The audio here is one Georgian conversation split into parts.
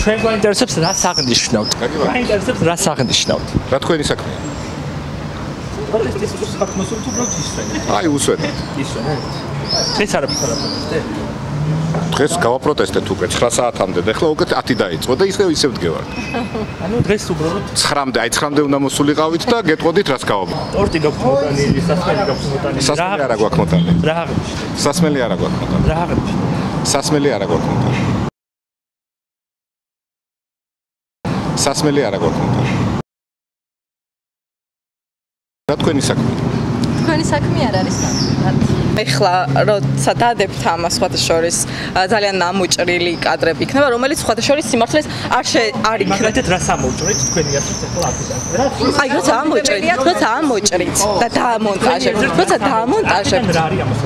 ჩვენ გვაინტერესებს რა საღნიშნავთ. გვაინტერესებს რა საღნიშნავთ. რა თქვენი საქმეა? პროტესტის საქმეზე თუ უბრალოდ ისვენებთ. აი უსვენებთ. ისვენებთ. ეს არაფერი პროტესტი. დღეს გავაპროტესტეთ უკვე 9 საათამდე და ახლა უკვე 10 დაიწყო და ისევ ვდგევართ. ანუ დღეს უბრალოდ 9-მდე, აი 9-მდე უნდა მოსულიყავით და გეტყოდით რას გავაბო. ტორტი გაქვს მოტანილი, სასმელი გაქვს მოტანილი. სასმელი არა გვაქვს მოტანილი. რა აღნიშნავთ? სასმელი არა გვაქვს მოტანილი. რა აღნიშნავთ? სასმელი არა გვაქვს მოტანილი. სასმელი არა გვაქვს მოტანილი. რა თქვენი საქმეა? თქვენი საქმე არ არის ეხლა როცა დადებთ ამას სხვადასხვის ძალიან ნამუჭრილი კადრები იქნება რომელიც სხვადასხვის სიმართლეს არ იქნება მაგალითად რა სამოუჭრით თქვენი ასეთ ახლა აფიზე აი როცა ამოჭრით და დაამონტაჟებთ როცა დაამონტაჟებთ რა არის ამას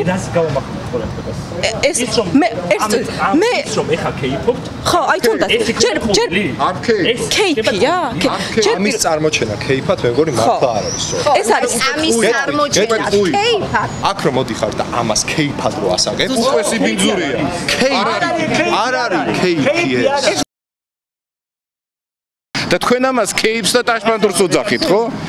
რას გავამახვილოთ ხოლმე ეს მე რომ ეხა კეიფობთ ხო აი თუნდაც ჯერ არ კეიფია ამის წარმოჩენა კეიფად მე მგონი მართლა არ არის სწორი ეს არის ამის წარმოჩენა კეიფად აქ რომ მოდიხარ და ამას კეიფად რო ასაკებ უყვესი ბინძურია არ არის კეიფი ეს და თქვენ ამას კეიფს და ტაშმანდურს უძახით ხო?